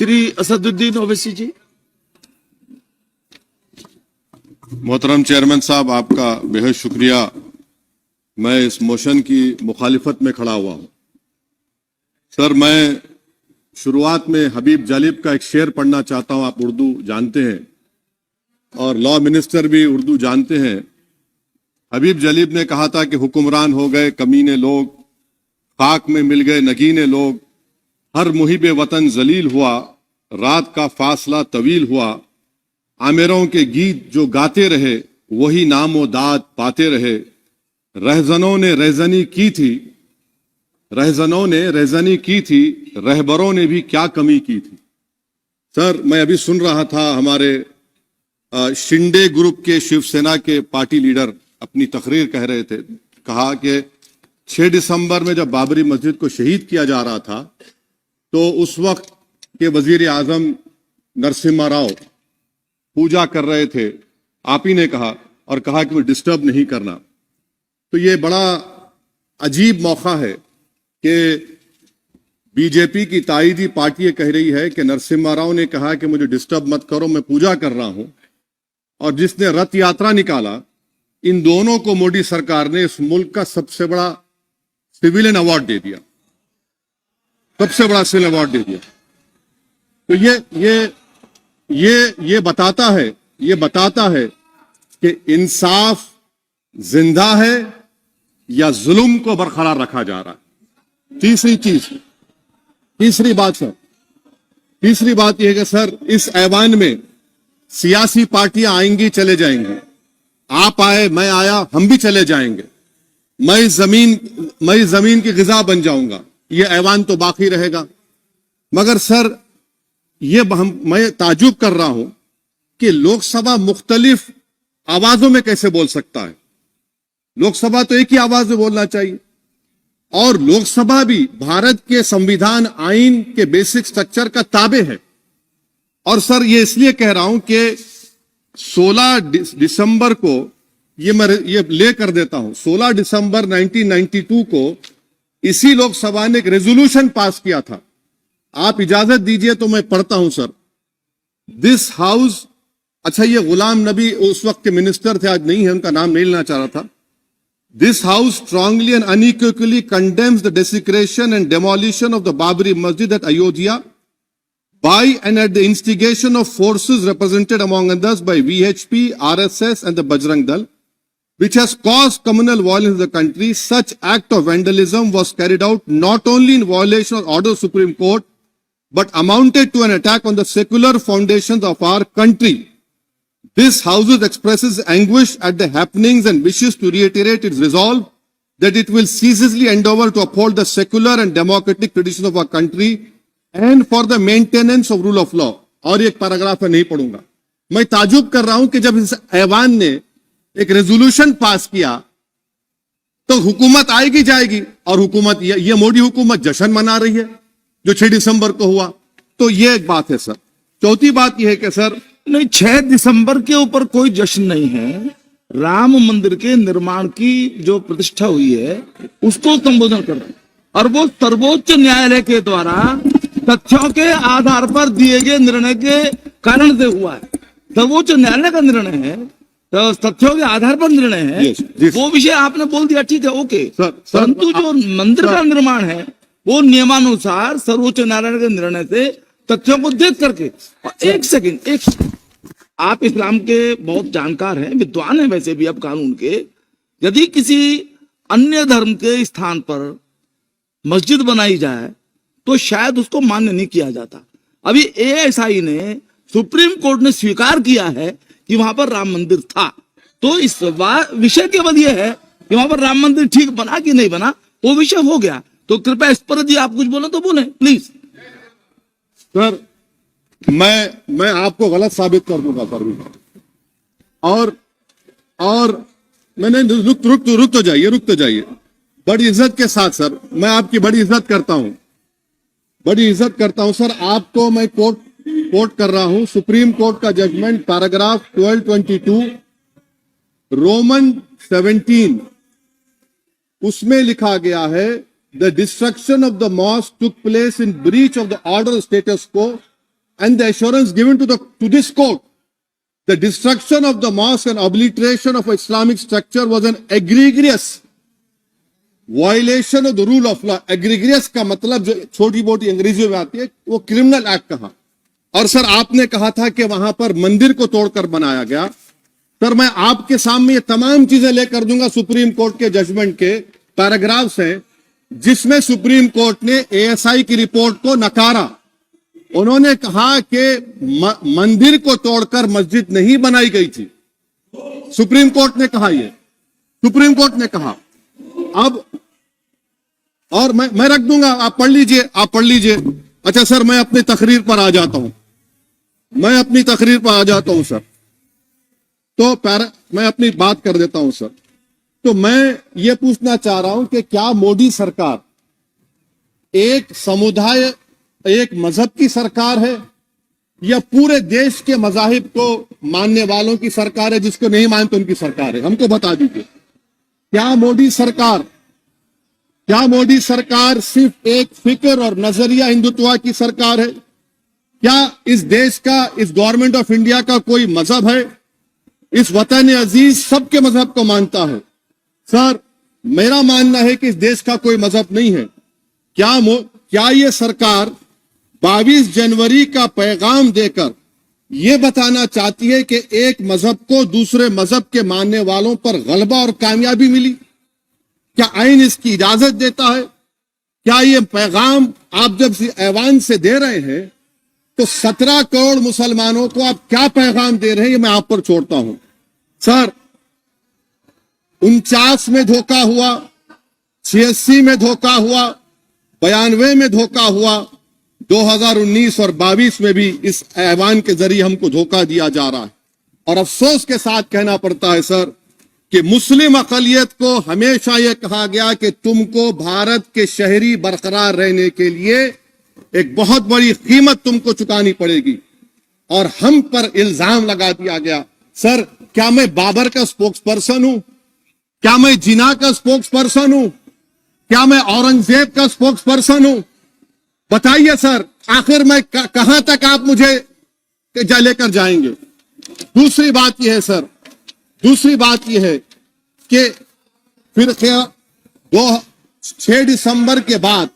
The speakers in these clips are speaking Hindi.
श्री असदुद्दीन ओवैसी जी। मोहतरम चेयरमैन साहब, आपका बेहद शुक्रिया। मैं इस मोशन की मुखालिफत में खड़ा हुआ हूं। सर, मैं शुरुआत में हबीब जालिब का एक शेर पढ़ना चाहता हूं। आप उर्दू जानते हैं और लॉ मिनिस्टर भी उर्दू जानते हैं। हबीब जालिब ने कहा था कि हुक्मरान हो गए कमीने लोग, खाक में मिल गए नगीने लोग, हर मुहिबे वतन जलील हुआ, रात का फासला तवील हुआ, आमिरों के गीत जो गाते रहे वही नामो दाद पाते रहे, रहजनों ने रहजनी की थी, रहजनों ने रहजनी की थी, रहबरों ने भी क्या कमी की थी। सर, मैं अभी सुन रहा था हमारे शिंदे ग्रुप के शिवसेना के पार्टी लीडर अपनी तकरीर कह रहे थे। कहा कि 6 दिसंबर में जब बाबरी मस्जिद को शहीद किया जा रहा था तो उस वक्त के वजीर आजम नरसिम्हा राव पूजा कर रहे थे। आप ही ने कहा और कहा कि वो डिस्टर्ब नहीं करना। तो ये बड़ा अजीब मौका है कि बीजेपी की ताईदी पार्टी ये कह रही है कि नरसिम्हा राव ने कहा कि मुझे डिस्टर्ब मत करो, मैं पूजा कर रहा हूं। और जिसने रथ यात्रा निकाला, इन दोनों को मोदी सरकार ने इस मुल्क का सबसे बड़ा सिविलियन अवार्ड दे दिया, सबसे बड़ा सिविलियन अवार्ड दे दिया। तो ये बताता है कि इंसाफ जिंदा है या जुल्म को बरकरार रखा जा रहा है। तीसरी बात यह है कि सर, इस ऐवान में सियासी पार्टियां आएंगी चले जाएंगी। आप आए, मैं आया, हम भी चले जाएंगे। मैं जमीन की गिजा बन जाऊंगा, यह ऐवान तो बाकी रहेगा। मगर सर, मैं ताजुब कर रहा हूं कि लोकसभा मुख्तलिफ आवाजों में कैसे बोल सकता है। लोकसभा तो एक ही आवाज में बोलना चाहिए और लोकसभा भी भारत के संविधान आइन के बेसिक स्ट्रक्चर का ताबे है। और सर, ये इसलिए कह रहा हूं कि 16 दिसंबर को ये ले कर देता हूं। 16 दिसंबर 1992 को इसी लोकसभा ने एक रेजोल्यूशन पास किया था। आप इजाजत दीजिए तो मैं पढ़ता हूं सर। दिस हाउस, अच्छा, ये गुलाम नबी उस वक्त के मिनिस्टर थे, आज नहीं है, उनका नाम नहीं लेना चाह रहा था। This house strongly and unequivocally condemns the desecration and demolition of the Babri Masjid at Ayodhya by and at the instigation of forces represented among others by VHP, RSS and the Bajrang Dal, which has caused communal violence in the country. Such act of vandalism was carried out not only in violation of order of Supreme Court, but amounted to an attack on the secular foundations of our country. This House expresses anguish at the happenings and wishes to reiterate its resolve that it will ceaselessly endeavor to uphold the secular and democratic traditions of our country and for the maintenance of rule of law. और एक पैराग्राफ मैं नहीं पढ़ूंगा। मैं ताजुब कर रहा हूं कि जब इस ऐवान ने एक रेजोल्यूशन पास किया तो हुकूमत आएगी जाएगी, और हुकूमत, ये मोदी हुकूमत जश्न मना रही है जो 6 दिसंबर को हुआ। तो ये एक बात है सर। चौथी बात यह है कि सर, नहीं, 6 दिसंबर के ऊपर कोई जश्न नहीं है। राम मंदिर के निर्माण की जो प्रतिष्ठा हुई है उसको संबोधन कर रहे हैं, और वो सर्वोच्च न्यायालय के द्वारा तथ्यों के आधार पर दिए गए निर्णय के कारण से हुआ है। सर्वोच्च न्यायालय का निर्णय है, तो तथ्यों के आधार पर निर्णय है। वो विषय आपने बोल दिया, ठीक है, ओके। परंतु जो मंदिर का निर्माण है वो नियमानुसार सर्वोच्च न्यायालय के निर्णय से तथ्यों को देख करके। एक सेकंड, आप इस्लाम के बहुत जानकार हैं, विद्वान हैं वैसे भी, अब कानून के। यदि किसी अन्य धर्म के स्थान पर मस्जिद बनाई जाए तो शायद उसको मान्य नहीं किया जाता। अभी ASI ने, सुप्रीम कोर्ट ने स्वीकार किया है कि वहां पर राम मंदिर था। तो इस विषय केवल यह है कि वहां पर राम मंदिर ठीक बना कि नहीं बना, वो विषय हो गया। तो कृपया इस पर यदि आप कुछ बोले तो बोले प्लीज। सर, मैं आपको गलत साबित कर दूंगा सर। और मैंने रुक तो जाइए बड़ी इज्जत के साथ सर, मैं आपकी बड़ी इज्जत करता हूं सर। आपको मैं कोट कर रहा हूं सुप्रीम कोर्ट का जजमेंट, पैराग्राफ 1222 रोमन 17, उसमें लिखा गया है The destruction of the mosque took place in breach of the order of status quo and the assurance given to this court, the destruction of the mosque and obliteration of Islamic structure was an egregious violation of the rule of law. Egregious का मतलब जो छोटी मोटी अंग्रेजी में आती है वो क्रिमिनल एक्ट कहा। और सर आपने कहा था कि वहां पर मंदिर को तोड़कर बनाया गया। सर मैं आपके सामने ये तमाम चीजें लेकर दूंगा, सुप्रीम कोर्ट के जजमेंट के पैराग्राफ्स हैं जिसमें सुप्रीम कोर्ट ने एएसआई की रिपोर्ट को नकारा। उन्होंने कहा कि मंदिर को तोड़कर मस्जिद नहीं बनाई गई थी। सुप्रीम कोर्ट ने कहा, ये सुप्रीम कोर्ट ने कहा। अब और मैं रख दूंगा, आप पढ़ लीजिए, आप पढ़ लीजिए। अच्छा सर मैं अपनी तकरीर पर आ जाता हूं, मैं अपनी तकरीर पर आ जाता हूं सर। तो मैं अपनी बात कर देता हूं सर। तो मैं ये पूछना चाह रहा हूं कि क्या मोदी सरकार एक समुदाय, एक मजहब की सरकार है या पूरे देश के मजाहिब को मानने वालों की सरकार है? जिसको नहीं मानते उनकी सरकार है, हमको बता दीजिए। क्या मोदी सरकार सिर्फ एक फिक्र और नजरिया हिंदुत्व की सरकार है? क्या इस देश का, इस गवर्नमेंट ऑफ इंडिया का कोई मजहब है? इस वतन अजीज सबके मजहब को मानता है। सर मेरा मानना है कि इस देश का कोई मजहब नहीं है। क्या ये सरकार 22 जनवरी का पैगाम देकर यह बताना चाहती है कि एक मजहब को दूसरे मजहब के मानने वालों पर गलबा और कामयाबी मिली? क्या आइन इसकी इजाजत देता है? क्या ये पैगाम आप जब ऐवान से दे रहे हैं तो 17 करोड़ मुसलमानों को आप क्या पैगाम दे रहे हैं, ये मैं आप पर छोड़ता हूं। सर 49 में धोखा हुआ, 86 में धोखा हुआ, 92 में धोखा हुआ, 2019 और 22 में भी इस ऐवान के जरिए हमको धोखा दिया जा रहा है। और अफसोस के साथ कहना पड़ता है सर कि मुस्लिम अक़लियत को हमेशा यह कहा गया कि तुमको भारत के शहरी बरकरार रहने के लिए एक बहुत बड़ी कीमत तुमको चुकानी पड़ेगी, और हम पर इल्जाम लगा दिया गया। सर क्या मैं बाबर का स्पोक्स पर्सन हूं? क्या मैं जिना का स्पोक्स पर्सन हूं? क्या मैं औरंगजेब का स्पोक्स पर्सन हूं? बताइए सर, आखिर मैं कहां तक आप मुझे लेकर जाएंगे? दूसरी बात यह है सर, दूसरी बात यह है कि फिर 6 दिसंबर के बाद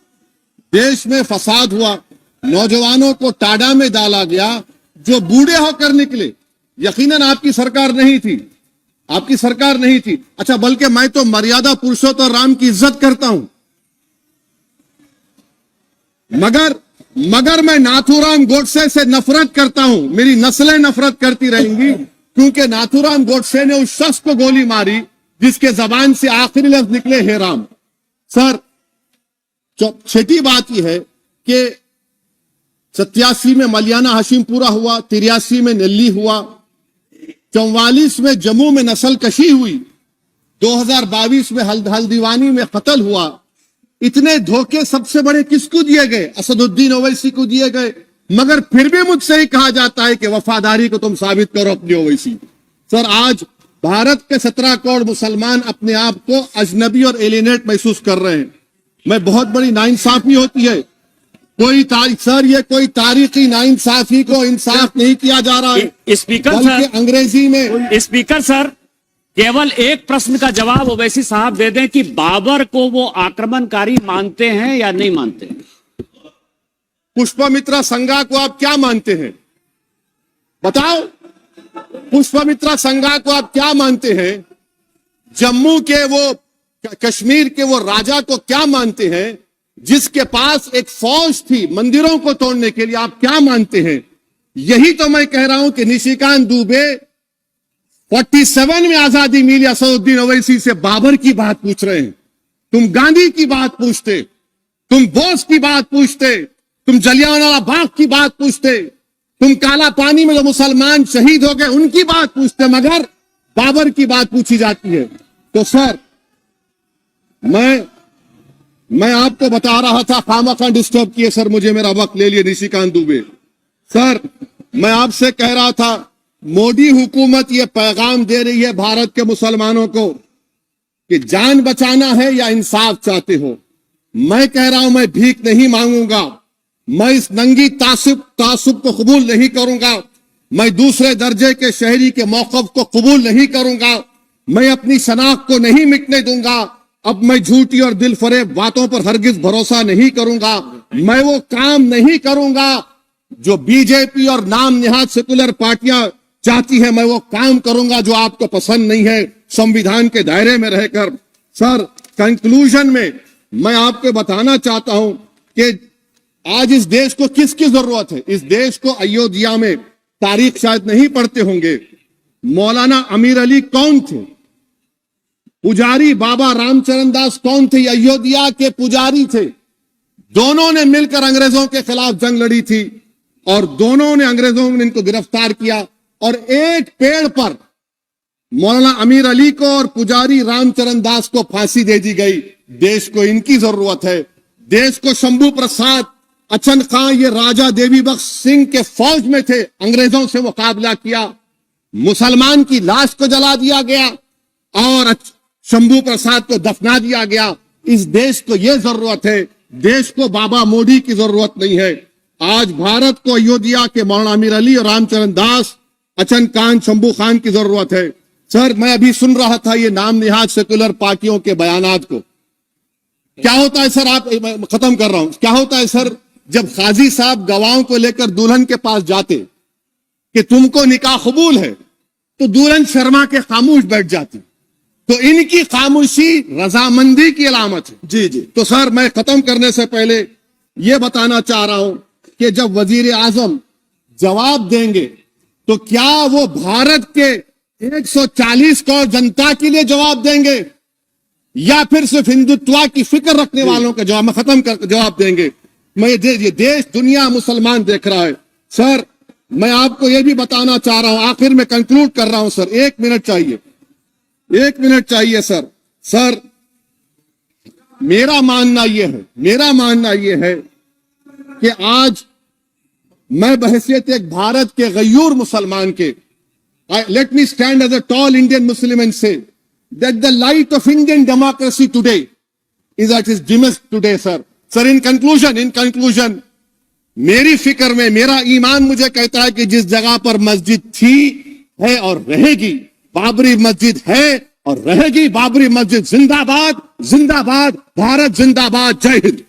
देश में फसाद हुआ, नौजवानों को टाडा में डाला गया जो बूढ़े होकर निकले। यकीनन आपकी सरकार नहीं थी, आपकी सरकार नहीं थी। अच्छा बल्कि मैं तो मर्यादा पुरुषोत्तम राम की इज्जत करता हूं, मगर मैं नाथूराम गोडसे से नफरत करता हूं। मेरी नस्लें नफरत करती रहेंगी क्योंकि नाथूराम गोडसे ने उस शख्स को गोली मारी जिसके जबान से आखिरी लफ्ज निकले हे राम। सर छठी बात यह है कि 87 में मलियाना हाशिमपुरा हुआ, 83 में नेल्ली हुआ, 44 में जम्मू में नस्ल कशी हुई, 2022 में हल्दीवानी में कत्ल हुआ। इतने धोखे सबसे बड़े किसको दिए गए? असदुद्दीन ओवैसी को दिए गए। मगर फिर भी मुझसे ही कहा जाता है कि वफादारी को तुम साबित करो अपनी ओवैसी। सर आज भारत के 17 करोड़ मुसलमान अपने आप को अजनबी और एलिनेट महसूस कर रहे हैं। मैं बहुत बड़ी नाइंसाफी होती है, सर ये कोई तारीखी नाइंसाफी को इंसाफ नहीं किया जा रहा है। स्पीकर बल्कि सर, अंग्रेजी में स्पीकर सर केवल एक प्रश्न का जवाब ओवैसी साहब दे दें कि बाबर को वो आक्रमणकारी मानते हैं या नहीं मानते? पुष्पमित्रा संघा को आप क्या मानते हैं? बताओ, पुष्पमित्रा संघा को आप क्या मानते हैं? जम्मू के वो, कश्मीर के वो राजा को क्या मानते हैं जिसके पास एक फौज थी मंदिरों को तोड़ने के लिए? आप क्या मानते हैं? यही तो मैं कह रहा हूं कि निशिकांत दुबे 47 में आजादी मिली, असदुद्दीन ओवैसी से बाबर की बात पूछ रहे हैं। तुम गांधी की बात पूछते, तुम बोस की बात पूछते, तुम जलियांवाला बाग की बात पूछते, तुम काला पानी में जो मुसलमान शहीद हो गए उनकी बात पूछते, मगर बाबर की बात पूछी जाती है। तो सर मैं आपको बता रहा था, खामखा डिस्टर्ब किए सर, मुझे मेरा वक्त ले लिए निशिकांत दुबे। सर मैं आपसे कह रहा था मोदी हुकूमत ये पैगाम दे रही है भारत के मुसलमानों को कि जान बचाना है या इंसाफ चाहते हो। मैं कह रहा हूं मैं भीख नहीं मांगूंगा, मैं इस नंगी तासुब को कबूल नहीं करूंगा। मैं दूसरे दर्जे के शहरी के मौक़िफ़ को कबूल नहीं करूंगा। मैं अपनी शनाख्त को नहीं मिटने दूंगा। अब मैं झूठी और दिल फरेब बातों पर हरगिज भरोसा नहीं करूंगा। मैं वो काम नहीं करूंगा जो बीजेपी और नाम निहाद सेकुलर पार्टियां चाहती है। मैं वो काम करूंगा जो आपको पसंद नहीं है, संविधान के दायरे में रहकर। सर, कंक्लूजन में मैं आपको बताना चाहता हूं कि आज इस देश को किसकी जरूरत है। इस देश को अयोध्या में, तारीख शायद नहीं पढ़ते होंगे, मौलाना अमीर अली कौन थे, पुजारी बाबा रामचरण दास कौन थे, अयोध्या के पुजारी थे। दोनों ने मिलकर अंग्रेजों के खिलाफ जंग लड़ी थी और दोनों ने, अंग्रेजों ने इनको गिरफ्तार किया और एक पेड़ पर मौलाना अमीर अली को और पुजारी रामचरण दास को फांसी दे दी गई। देश को इनकी जरूरत है। देश को शंभू प्रसाद, अचन खां, ये राजा देवी बख्श सिंह के फौज में थे, अंग्रेजों से मुकाबला किया। मुसलमान की लाश को जला दिया गया और शंभू प्रसाद को दफना दिया गया। इस देश को यह जरूरत है। देश को बाबा मोदी की जरूरत नहीं है। आज भारत को अयोध्या के मौलाना अमीर अली और रामचरण दास, अचन खान, शंभू खान की जरूरत है। सर, मैं अभी सुन रहा था ये नाम निहाद सेकुलर पार्टियों के बयानात को। क्या होता है सर, आप, खत्म कर रहा हूं, क्या होता है सर, जब काजी साहब गवाहों को लेकर दुल्हन के पास जाते कि तुमको निकाह कबूल है, तो दुल्हन शर्मा के खामोश बैठ जाती। तो इनकी खामोशी रजामंदी की अलामत है। जी जी। तो सर, मैं खत्म करने से पहले यह बताना चाह रहा हूं कि जब वजीर आजम जवाब देंगे तो क्या वो भारत के 140 करोड़ जनता के लिए जवाब देंगे या फिर सिर्फ हिंदुत्व की फिक्र रखने वालों का जवाब, मैं खत्म कर जवाब देंगे। मैं ये देश, दुनिया, मुसलमान देख रहा है। सर, मैं आपको यह भी बताना चाह रहा हूं, आखिर में कंक्लूड कर रहा हूं सर, 1 मिनट चाहिए, 1 मिनट चाहिए सर। सर, मेरा मानना यह है कि आज मैं बहैसियत एक भारत के गयूर मुसलमान के, let me stand as a tall Indian Muslim and say that the light of Indian democracy today is at its dimmest today, sir. Sir, in conclusion, मेरी फिक्र में, मेरा ईमान मुझे कहता है कि जिस जगह पर मस्जिद थी, है और रहेगी, बाबरी मस्जिद है और रहेगी, बाबरी मस्जिद जिंदाबाद, जिंदाबाद, भारत जिंदाबाद, जय हिंद।